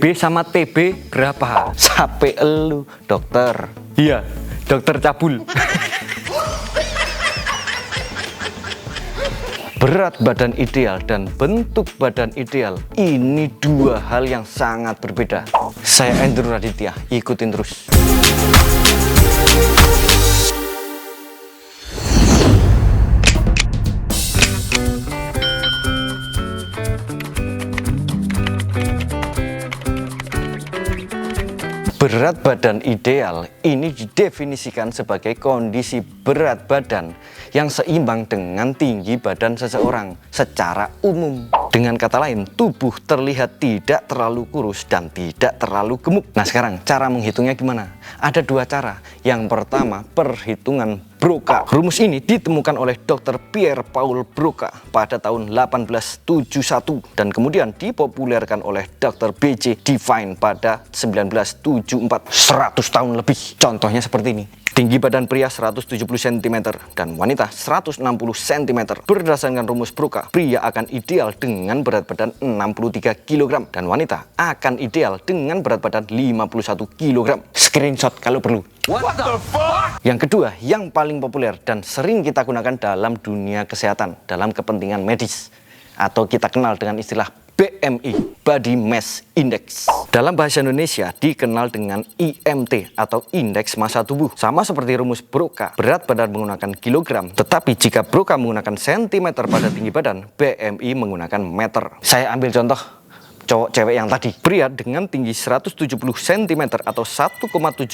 BB sama TB berapa? Sampai elu, dokter. Iya, dokter cabul. Berat badan ideal dan bentuk badan ideal ini dua hal yang sangat berbeda. Saya Andrew Raditya, ikutin terus. Berat badan ideal ini didefinisikan sebagai kondisi berat badan yang seimbang dengan tinggi badan seseorang secara umum. Dengan kata lain, tubuh terlihat tidak terlalu kurus dan tidak terlalu gemuk. Nah sekarang cara menghitungnya gimana? Ada dua cara. Yang pertama, perhitungan Broca. Rumus ini ditemukan oleh Dr. Pierre Paul Broca pada tahun 1871 dan kemudian dipopulerkan oleh Dr. B.J. Devine pada 1974, 100 tahun lebih. Contohnya seperti ini. Tinggi badan pria 170 cm dan wanita 160 cm. Berdasarkan rumus Broca, pria akan ideal dengan berat badan 63 kg dan wanita akan ideal dengan berat badan 51 kg. Screenshot kalau perlu. What the fuck? Yang kedua, yang paling populer dan sering kita gunakan dalam dunia kesehatan, dalam kepentingan medis, atau kita kenal dengan istilah BMI, Body Mass Index. Dalam bahasa Indonesia dikenal dengan IMT atau Indeks Massa Tubuh. Sama seperti rumus Broca, berat badan menggunakan kilogram, tetapi jika Broca menggunakan cm pada tinggi badan, BMI menggunakan meter. Saya ambil contoh cowok cewek yang tadi. Pria dengan tinggi 170 cm atau 1,7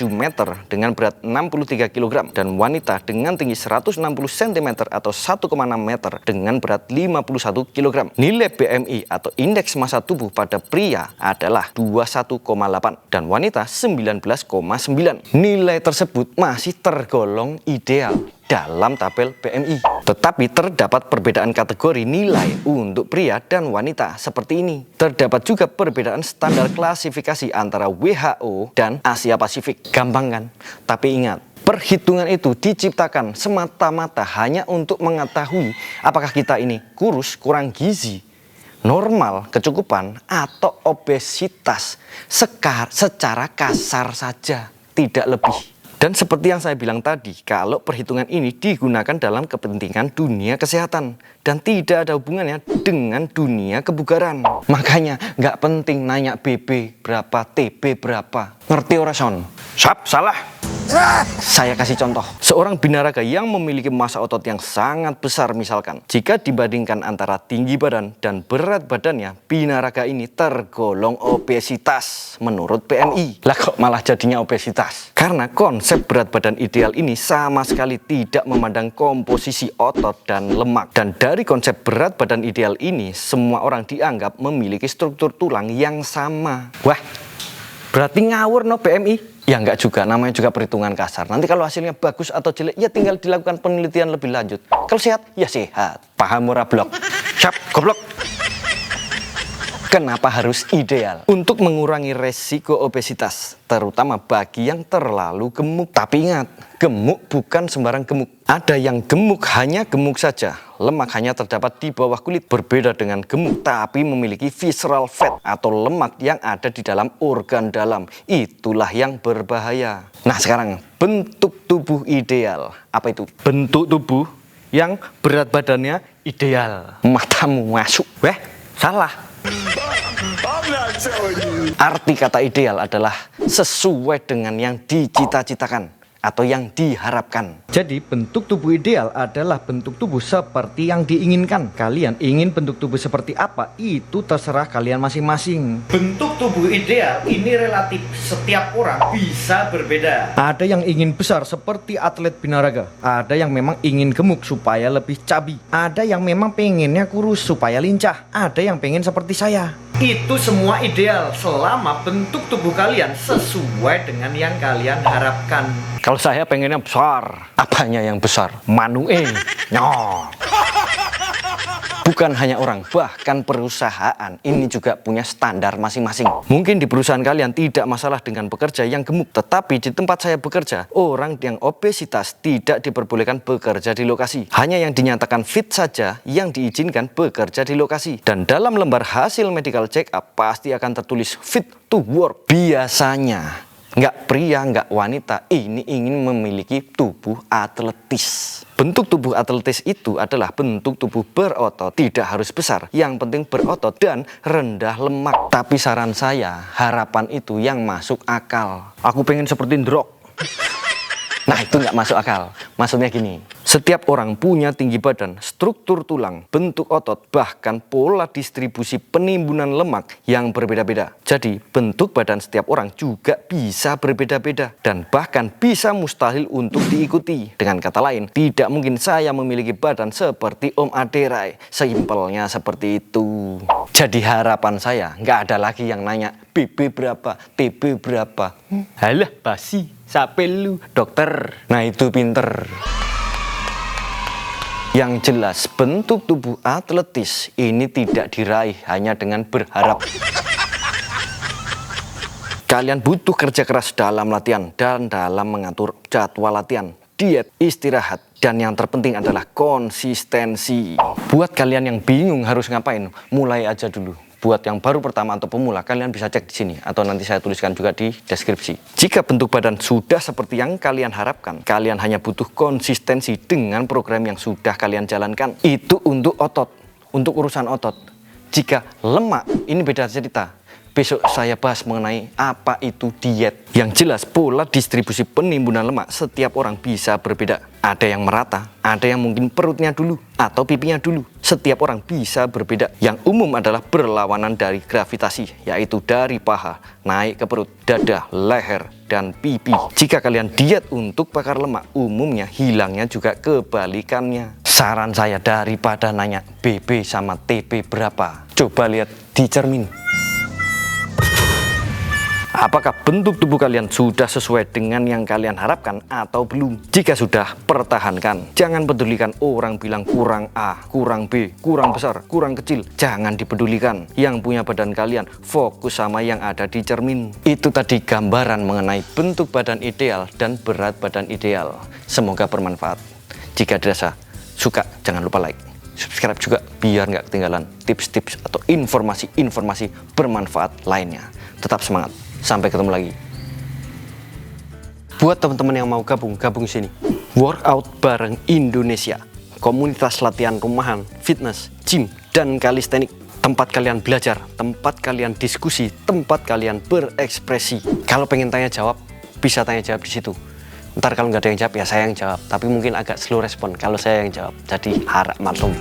meter dengan berat 63 kg dan wanita dengan tinggi 160 cm atau 1,6 meter dengan berat 51 kg. Nilai BMI atau indeks massa tubuh pada pria adalah 21,8 dan wanita 19,9. Nilai tersebut masih tergolong ideal dalam tabel BMI. Tetapi terdapat perbedaan kategori nilai untuk pria dan wanita seperti ini. Terdapat juga perbedaan standar klasifikasi antara WHO dan Asia Pasifik. Gampang kan? Tapi ingat, perhitungan itu diciptakan semata-mata hanya untuk mengetahui apakah kita ini kurus, kurang gizi, normal, kecukupan, atau obesitas secara kasar saja, tidak lebih. Dan seperti yang saya bilang tadi, kalau perhitungan ini digunakan dalam kepentingan dunia kesehatan dan tidak ada hubungannya dengan dunia kebugaran. Makanya nggak penting nanya BB berapa, TB berapa. Ngerti ora son? Sap, salah. Saya kasih contoh. Seorang binaraga yang memiliki massa otot yang sangat besar misalkan. Jika dibandingkan antara tinggi badan dan berat badannya, binaraga ini tergolong obesitas menurut PMI. Lah kok malah jadinya obesitas? Karena konsep berat badan ideal ini sama sekali tidak memandang komposisi otot dan lemak. Dan dari konsep berat badan ideal ini, semua orang dianggap memiliki struktur tulang yang sama. Wah, berarti ngawur no BMI? Ya enggak juga, namanya juga perhitungan kasar. Nanti kalau hasilnya bagus atau jelek, ya tinggal dilakukan penelitian lebih lanjut. Kalau sehat, ya sehat. Paham ora blok? Siap, goblok. Kenapa harus ideal? Untuk mengurangi resiko obesitas, terutama bagi yang terlalu gemuk. Tapi ingat, gemuk bukan sembarang gemuk. Ada yang gemuk hanya gemuk saja, lemak hanya terdapat di bawah kulit. Berbeda dengan gemuk, tapi memiliki visceral fat atau lemak yang ada di dalam organ dalam. Itulah yang berbahaya. Nah sekarang, bentuk tubuh ideal. Apa itu? Bentuk tubuh yang berat badannya ideal. Matamu masuk. Weh, salah. Arti kata ideal adalah sesuai dengan yang dicita-citakan atau yang diharapkan. Jadi bentuk tubuh ideal adalah bentuk tubuh seperti yang diinginkan. Kalian ingin bentuk tubuh seperti apa? Itu terserah kalian masing-masing. Bentuk tubuh ideal ini relatif, setiap orang bisa berbeda. Ada yang ingin besar seperti atlet binaraga. Ada yang memang ingin gemuk supaya lebih cabi. Ada yang memang pengennya kurus supaya lincah. Ada yang pengen seperti saya. Itu semua ideal selama bentuk tubuh kalian sesuai dengan yang kalian harapkan. Kalau saya pengennya besar. Apanya yang besar? Manuel. No. Bukan hanya orang, bahkan perusahaan ini juga punya standar masing-masing. Mungkin di perusahaan kalian tidak masalah dengan pekerja yang gemuk, tetapi di tempat saya bekerja, orang yang obesitas tidak diperbolehkan bekerja di lokasi. Hanya yang dinyatakan fit saja yang diizinkan bekerja di lokasi. Dan dalam lembar hasil medical check up pasti akan tertulis fit to work. Biasanya nggak pria, nggak wanita ini ingin memiliki tubuh atletis. Bentuk tubuh atletis itu adalah bentuk tubuh berotot, tidak harus besar, yang penting berotot dan rendah lemak. Tapi saran saya, harapan itu yang masuk akal. Aku pengen seperti The Rock. Nah, itu nggak masuk akal. Maksudnya gini, setiap orang punya tinggi badan, struktur tulang, bentuk otot, bahkan pola distribusi penimbunan lemak yang berbeda-beda. Jadi, bentuk badan setiap orang juga bisa berbeda-beda dan bahkan bisa mustahil untuk diikuti. Dengan kata lain, tidak mungkin saya memiliki badan seperti Om Aderai. Simpelnya seperti itu. Jadi harapan saya, nggak ada lagi yang nanya, BB berapa, TB berapa. Halah, basi. Siapa lu? Dokter. Nah, itu pinter. Yang jelas, bentuk tubuh atletis ini tidak diraih hanya dengan berharap. Kalian butuh kerja keras dalam latihan dan dalam mengatur jadwal latihan, diet, istirahat, dan yang terpenting adalah konsistensi. Buat kalian yang bingung harus ngapain, mulai aja dulu. Buat yang baru pertama atau pemula, kalian bisa cek di sini atau nanti saya tuliskan juga di deskripsi. Jika bentuk badan sudah seperti yang kalian harapkan, kalian hanya butuh konsistensi dengan program yang sudah kalian jalankan. Itu untuk otot, untuk urusan otot. Jika lemak, ini beda cerita. Besok saya bahas mengenai apa itu diet. Yang jelas pola distribusi penimbunan lemak setiap orang bisa berbeda. Ada yang merata, ada yang mungkin perutnya dulu atau pipinya dulu. Setiap orang bisa berbeda. Yang umum adalah berlawanan dari gravitasi, yaitu dari paha naik ke perut, dada, leher, dan pipi. Jika kalian diet untuk bakar lemak, umumnya hilangnya juga kebalikannya. Saran saya, daripada nanya BB sama TB berapa, coba lihat di cermin. Apakah bentuk tubuh kalian sudah sesuai dengan yang kalian harapkan atau belum? Jika sudah, pertahankan. Jangan pedulikan orang bilang kurang A, kurang B, kurang besar, kurang kecil. Jangan dipedulikan. Yang punya badan kalian, fokus sama yang ada di cermin. Itu tadi gambaran mengenai bentuk badan ideal dan berat badan ideal. Semoga bermanfaat. Jika dirasa suka, jangan lupa like. Subscribe juga biar nggak ketinggalan tips-tips atau informasi-informasi bermanfaat lainnya. Tetap semangat. Sampai ketemu lagi. Buat teman-teman yang mau gabung sini. Workout bareng Indonesia. Komunitas latihan rumahan, fitness, gym, dan kalistenik. Tempat kalian belajar, tempat kalian diskusi, tempat kalian berekspresi. Kalau pengen tanya jawab, bisa tanya jawab di situ. Ntar kalau nggak ada yang jawab, ya saya yang jawab. Tapi mungkin agak slow respon kalau saya yang jawab. Jadi harap maklum.